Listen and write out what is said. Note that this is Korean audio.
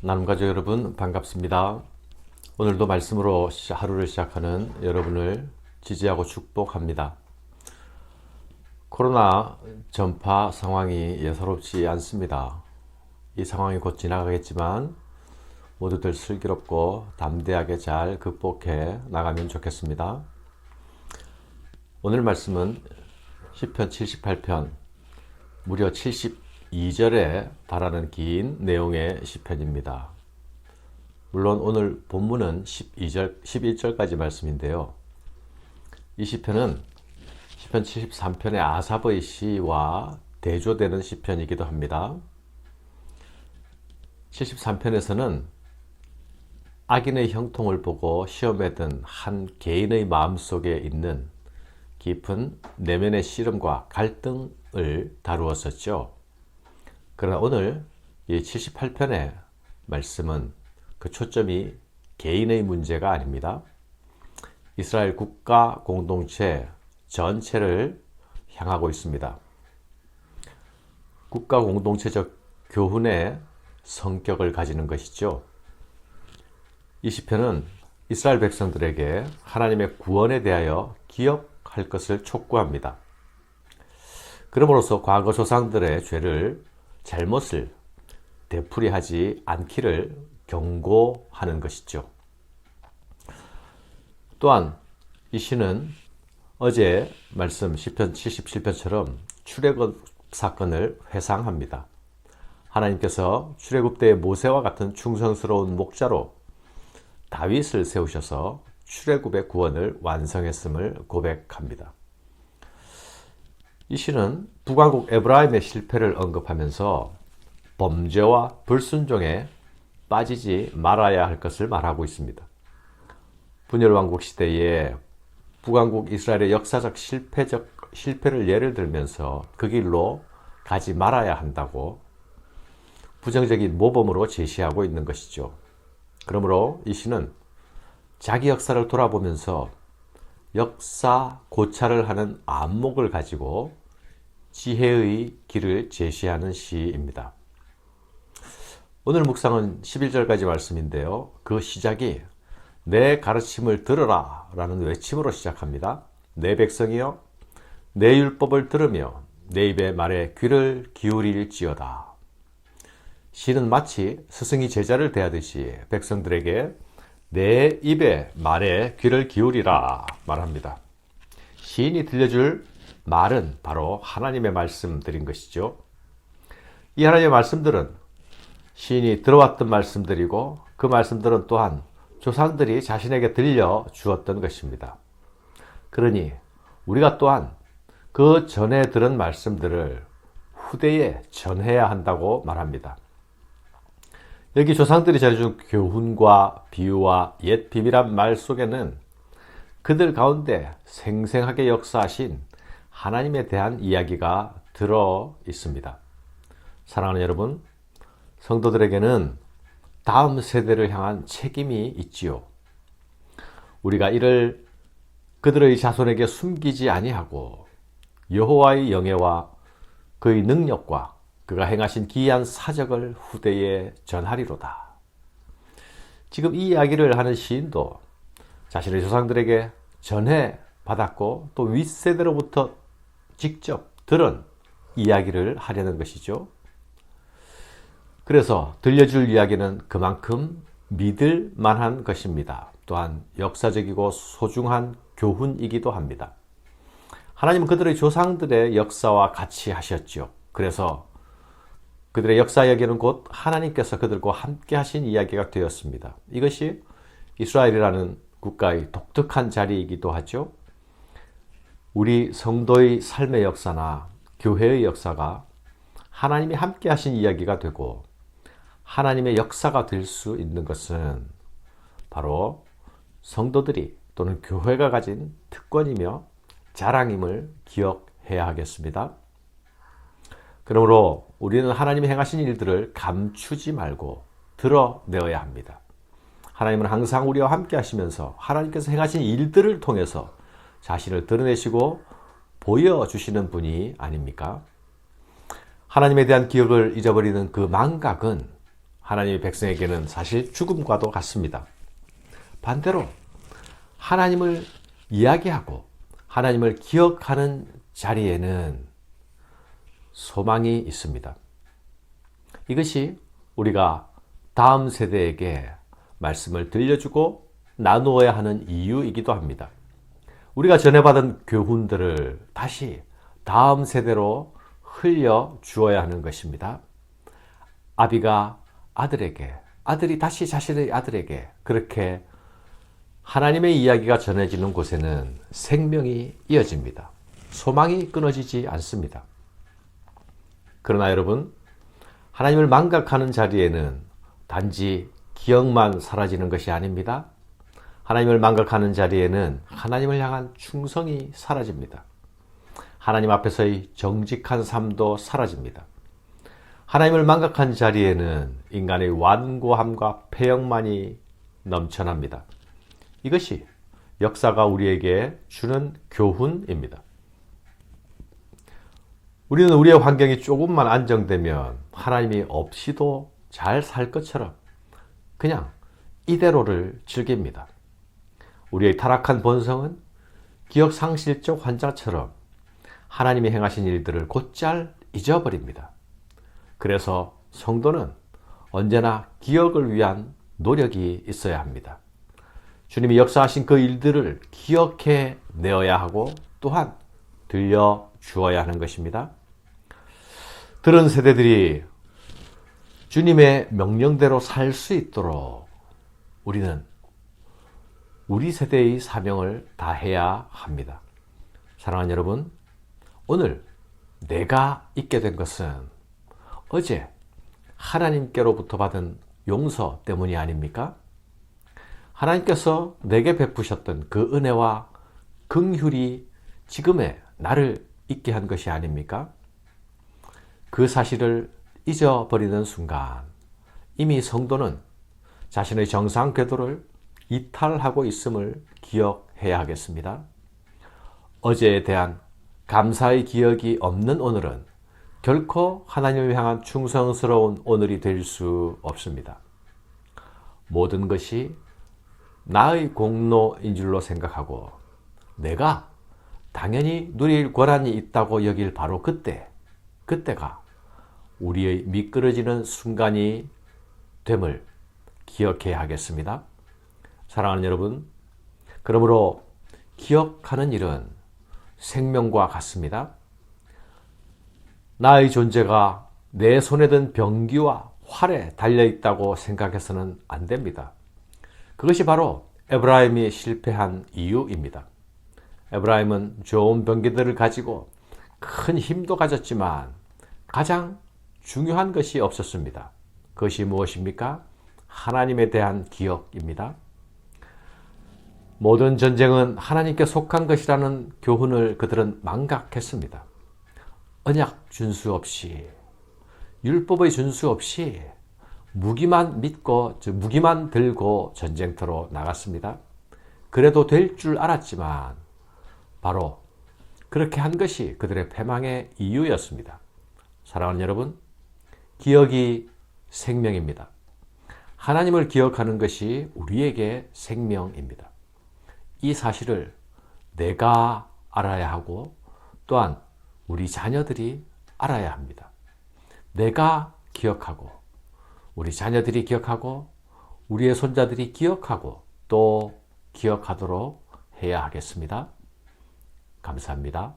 나눔가족 여러분 반갑습니다. 오늘도 말씀으로 하루를 시작하는 여러분을 지지하고 축복합니다. 코로나 전파 상황이 예사롭지 않습니다. 이 상황이 곧 지나가겠지만 모두들 슬기롭고 담대하게 잘 극복해 나가면 좋겠습니다. 오늘 말씀은 시편 78편 무려 72절에 달하는 긴 내용의 시편입니다. 물론 오늘 본문은 11절까지 말씀인데요. 이 시편은 시편 73편의 아삽의 시와 대조되는 시편이기도 합니다. 73편에서는 악인의 형통을 보고 시험에 든 한 개인의 마음속에 있는 깊은 내면의 씨름과 갈등을 다루었었죠. 그러나 오늘 이 78편의 말씀은 그 초점이 개인의 문제가 아닙니다. 이스라엘 국가 공동체 전체를 향하고 있습니다. 국가 공동체적 교훈의 성격을 가지는 것이죠. 이 시편은 이스라엘 백성들에게 하나님의 구원에 대하여 기억할 것을 촉구합니다. 그럼으로써 과거 조상들의 죄를 잘못을 되풀이하지 않기를 경고하는 것이죠. 또한 이 시는 어제 말씀 시편 77편처럼 출애굽 사건을 회상합니다. 하나님께서 출애굽 때의 모세와 같은 충성스러운 목자로 다윗을 세우셔서 출애굽의 구원을 완성했음을 고백합니다. 이 시는 북왕국 에브라임의 실패를 언급하면서 범죄와 불순종에 빠지지 말아야 할 것을 말하고 있습니다. 분열왕국 시대에 북왕국 이스라엘의 역사적 실패를 예를 들면서 그 길로 가지 말아야 한다고 부정적인 모범으로 제시하고 있는 것이죠. 그러므로 이 시는 자기 역사를 돌아보면서 역사 고찰을 하는 안목을 가지고 지혜의 길을 제시하는 시입니다. 오늘 묵상은 11절까지 말씀인데요. 그 시작이 내 가르침을 들으라 라는 외침으로 시작합니다. 내 백성이여 내 율법을 들으며 내 입의 말에 귀를 기울일지어다. 시는 마치 스승이 제자를 대하듯이 백성들에게 내 입의 말에 귀를 기울이라 말합니다. 시인이 들려줄 말은 바로 하나님의 말씀들인 것이죠. 이 하나님의 말씀들은 시인이 들어왔던 말씀들이고 그 말씀들은 또한 조상들이 자신에게 들려주었던 것입니다. 그러니 우리가 또한 그 전에 들은 말씀들을 후대에 전해야 한다고 말합니다. 여기 조상들이 전해준 교훈과 비유와 옛 비밀한 말 속에는 그들 가운데 생생하게 역사하신 하나님에 대한 이야기가 들어 있습니다. 사랑하는 여러분, 성도들에게는 다음 세대를 향한 책임이 있지요. 우리가 이를 그들의 자손에게 숨기지 아니하고 여호와의 영예와 그의 능력과 그가 행하신 기이한 사적을 후대에 전하리로다. 지금 이 이야기를 하는 시인도 자신의 조상들에게 전해 받았고 또 윗세대로부터 직접 들은 이야기를 하려는 것이죠. 그래서 들려줄 이야기는 그만큼 믿을 만한 것입니다. 또한 역사적이고 소중한 교훈이기도 합니다. 하나님은 그들의 조상들의 역사와 같이 하셨죠. 그래서 그들의 역사 이야기는 곧 하나님께서 그들과 함께 하신 이야기가 되었습니다. 이것이 이스라엘이라는 국가의 독특한 자리이기도 하죠. 우리 성도의 삶의 역사나 교회의 역사가 하나님이 함께 하신 이야기가 되고 하나님의 역사가 될 수 있는 것은 바로 성도들이 또는 교회가 가진 특권이며 자랑임을 기억해야 하겠습니다. 그러므로 우리는 하나님이 행하신 일들을 감추지 말고 드러내어야 합니다. 하나님은 항상 우리와 함께 하시면서 하나님께서 행하신 일들을 통해서 자신을 드러내시고 보여주시는 분이 아닙니까? 하나님에 대한 기억을 잊어버리는 그 망각은 하나님의 백성에게는 사실 죽음과도 같습니다. 반대로 하나님을 이야기하고 하나님을 기억하는 자리에는 소망이 있습니다. 이것이 우리가 다음 세대에게 말씀을 들려주고 나누어야 하는 이유이기도 합니다. 우리가 전해받은 교훈들을 다시 다음 세대로 흘려 주어야 하는 것입니다. 아비가 아들에게, 아들이 다시 자신의 아들에게 그렇게 하나님의 이야기가 전해지는 곳에는 생명이 이어집니다. 소망이 끊어지지 않습니다. 그러나 여러분, 하나님을 망각하는 자리에는 단지 기억만 사라지는 것이 아닙니다. 하나님을 망각하는 자리에는 하나님을 향한 충성이 사라집니다. 하나님 앞에서의 정직한 삶도 사라집니다. 하나님을 망각한 자리에는 인간의 완고함과 폐역만이 넘쳐납니다. 이것이 역사가 우리에게 주는 교훈입니다. 우리는 우리의 환경이 조금만 안정되면 하나님이 없이도 잘 살 것처럼 그냥 이대로를 즐깁니다. 우리의 타락한 본성은 기억상실적 환자처럼 하나님이 행하신 일들을 곧잘 잊어버립니다. 그래서 성도는 언제나 기억을 위한 노력이 있어야 합니다. 주님이 역사하신 그 일들을 기억해 내어야 하고 또한 들려주어야 하는 것입니다. 들은 세대들이 주님의 명령대로 살 수 있도록 우리는 우리 세대의 사명을 다해야 합니다. 사랑하는 여러분, 오늘 내가 있게 된 것은 어제 하나님께로부터 받은 용서 때문이 아닙니까? 하나님께서 내게 베푸셨던 그 은혜와 긍휼이 지금의 나를 있게 한 것이 아닙니까? 그 사실을 잊어버리는 순간 이미 성도는 자신의 정상 궤도를 이탈하고 있음을 기억해야 하겠습니다. 어제에 대한 감사의 기억이 없는 오늘은 결코 하나님을 향한 충성스러운 오늘이 될 수 없습니다. 모든 것이 나의 공로인 줄로 생각하고 내가 당연히 누릴 권한이 있다고 여길 바로 그때가 우리의 미끄러지는 순간이 됨을 기억해야 하겠습니다. 사랑하는 여러분, 그러므로 기억하는 일은 생명과 같습니다. 나의 존재가 내 손에 든 병기와 활에 달려있다고 생각해서는 안 됩니다. 그것이 바로 에브라임이 실패한 이유입니다. 에브라임은 좋은 병기들을 가지고 큰 힘도 가졌지만 가장 중요한 것이 없었습니다. 그것이 무엇입니까? 하나님에 대한 기억입니다. 모든 전쟁은 하나님께 속한 것이라는 교훈을 그들은 망각했습니다. 언약 준수 없이, 율법의 준수 없이 무기만 믿고, 무기만 들고 전쟁터로 나갔습니다. 그래도 될 줄 알았지만 바로 그렇게 한 것이 그들의 패망의 이유였습니다. 사랑하는 여러분, 기억이 생명입니다. 하나님을 기억하는 것이 우리에게 생명입니다. 이 사실을 내가 알아야 하고 또한 우리 자녀들이 알아야 합니다. 내가 기억하고 우리 자녀들이 기억하고 우리의 손자들이 기억하고 또 기억하도록 해야 하겠습니다. 감사합니다.